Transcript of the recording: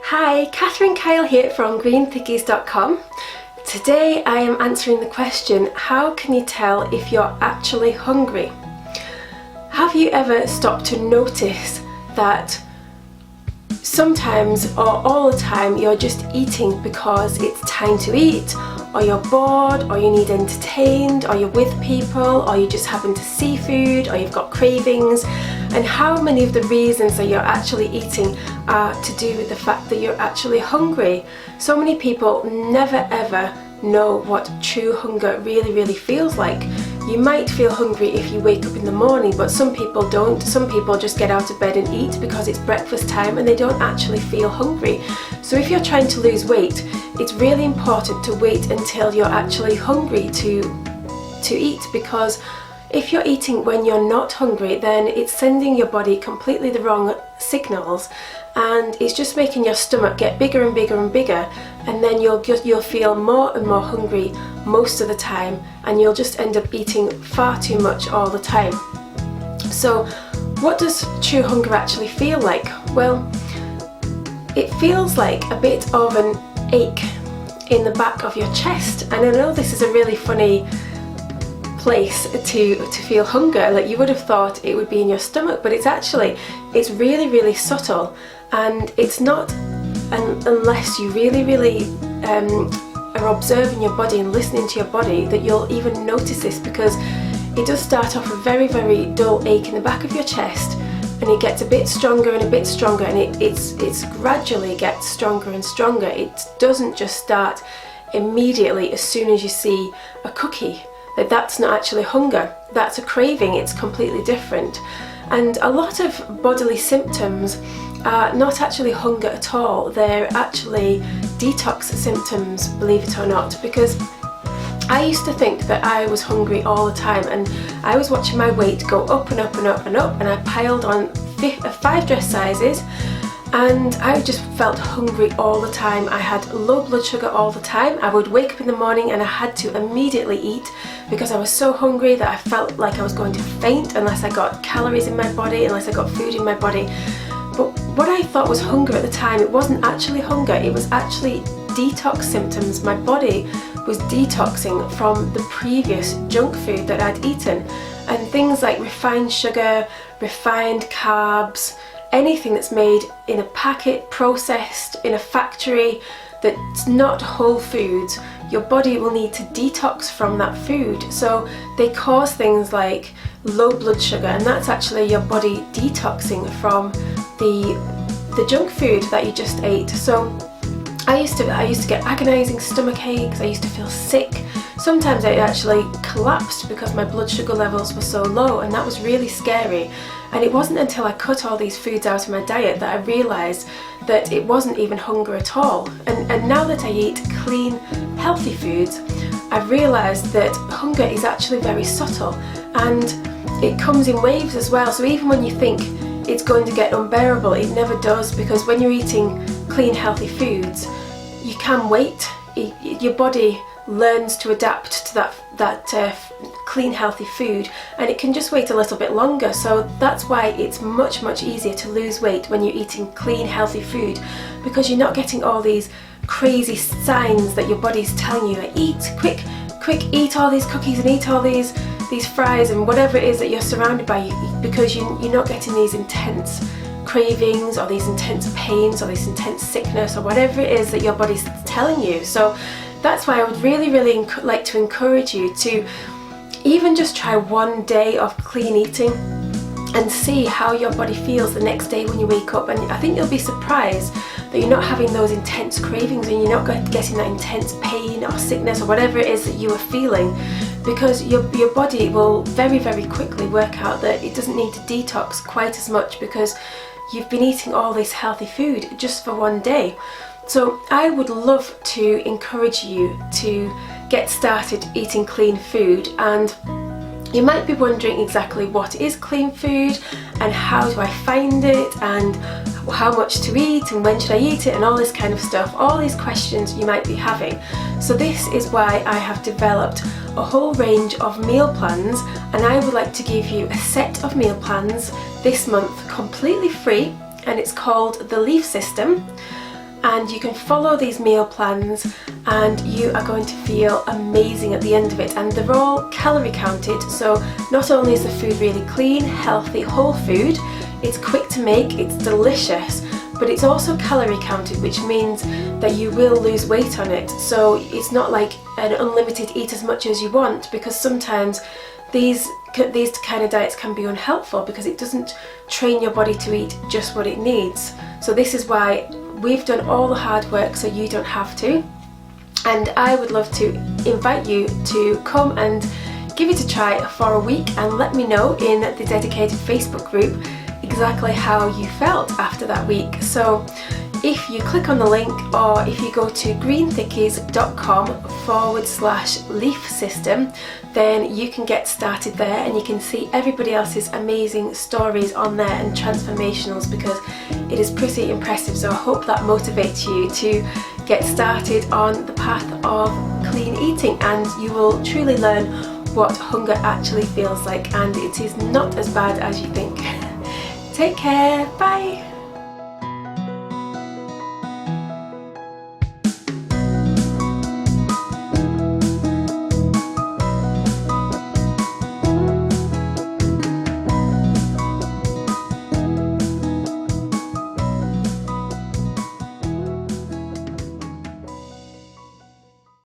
Hi, Catherine Kyle here from greenthickies.com. Today I am answering the question, how can you tell if you're actually hungry? Have you ever stopped to notice that sometimes or all the time you're just eating because it's time to eat, or you're bored, or you need entertained, or you're with people, or you just happen to see food, or you've got cravings, and how many of the reasons that you're actually eating are to do with the fact that you're actually hungry. So many people never ever know what true hunger really feels like. You might feel hungry if you wake up in the morning, but some people don't. Some people just get out of bed and eat because it's breakfast time and they don't actually feel hungry. So if you're trying to lose weight, it's really important to wait until you're actually hungry to eat, because if you're eating when you're not hungry, then it's sending your body completely the wrong signals, and it's just making your stomach get bigger and bigger and bigger, and then you'll feel more and more hungry most of the time, and you'll just end up eating far too much all the time. So what does true hunger actually feel like? Well, it feels like a bit of an ache in the back of your chest, and I know this is a really funny place to feel hunger. Like, you would have thought it would be in your stomach, but it's really subtle, and it's not unless you really are observing your body and listening to your body that you'll even notice this, because it does start off a very dull ache in the back of your chest, and it gets a bit stronger and a bit stronger, and it's gradually gets stronger and stronger. It doesn't just start immediately as soon as you see a cookie. Like, that's not actually hunger, that's a craving. It's completely different. And a lot of bodily symptoms are not actually hunger at all. They're actually detox symptoms, believe it or not, because I used to think that I was hungry all the time, and I was watching my weight go up and up and up and up, and I piled on 5 dress sizes, and I just felt hungry all the time. I had low blood sugar all the time. I would wake up in the morning and I had to immediately eat because I was so hungry that I felt like I was going to faint unless I got calories in my body, unless I got food in my body. But what I thought was hunger at the time, it wasn't actually hunger, it was actually detox symptoms. My body was detoxing from the previous junk food that I'd eaten, and things like refined sugar, refined carbs, anything that's made in a packet, processed in a factory, that's not whole foods, your body will need to detox from that food. So they cause things like low blood sugar, and that's actually your body detoxing from the junk food that you just ate. So I used to get agonizing stomach aches, I used to feel sick. Sometimes I actually collapsed because my blood sugar levels were so low, and that was really scary. And it wasn't until I cut all these foods out of my diet that I realised that it wasn't even hunger at all. And now that I eat clean, healthy foods, I've realised that hunger is actually very subtle, and it comes in waves as well. So even when you think it's going to get unbearable, it never does, because when you're eating clean, healthy foods, you can wait. Your body learns to adapt to that clean, healthy food, and it can just wait a little bit longer. So that's why it's much easier to lose weight when you're eating clean, healthy food, because you're not getting all these crazy signs that your body's telling you, like, eat quick, eat all these cookies and eat all these fries and whatever it is that you're surrounded by, because you're not getting these intense cravings or these intense pains or this intense sickness or whatever it is that your body's telling you. So that's why I would really like to encourage you to even just try one day of clean eating and see how your body feels the next day when you wake up. And I think you'll be surprised that you're not having those intense cravings, and you're not getting that intense pain or sickness or whatever it is that you are feeling, because your body will very quickly work out that it doesn't need to detox quite as much because you've been eating all this healthy food just for one day. So I would love to encourage you to get started eating clean food. And you might be wondering exactly what is clean food, and how do I find it, and how much to eat, and when should I eat it, and all this kind of stuff, all these questions you might be having. So this is why I have developed a whole range of meal plans, and I would like to give you a set of meal plans this month completely free, and it's called the Leaf System. and you can follow these meal plans and you are going to feel amazing at the end of it. And they're all calorie counted, so not only is the food really clean, healthy, whole food, it's quick to make, it's delicious, but it's also calorie counted, which means that you will lose weight on it. So it's not like an unlimited eat as much as you want, because sometimes these kind of diets can be unhelpful because it doesn't train your body to eat just what it needs. So this is why we've done all the hard work so you don't have to. And I would love to invite you to come and give it a try for a week and let me know in the dedicated Facebook group exactly how you felt after that week. So if you click on the link, or if you go to greenthickies.com/leaf system, then you can get started there and you can see everybody else's amazing stories on there and transformationals, because it is pretty impressive. So I hope that motivates you to get started on the path of clean eating, and you will truly learn what hunger actually feels like, and it is not as bad as you think. Take care, bye!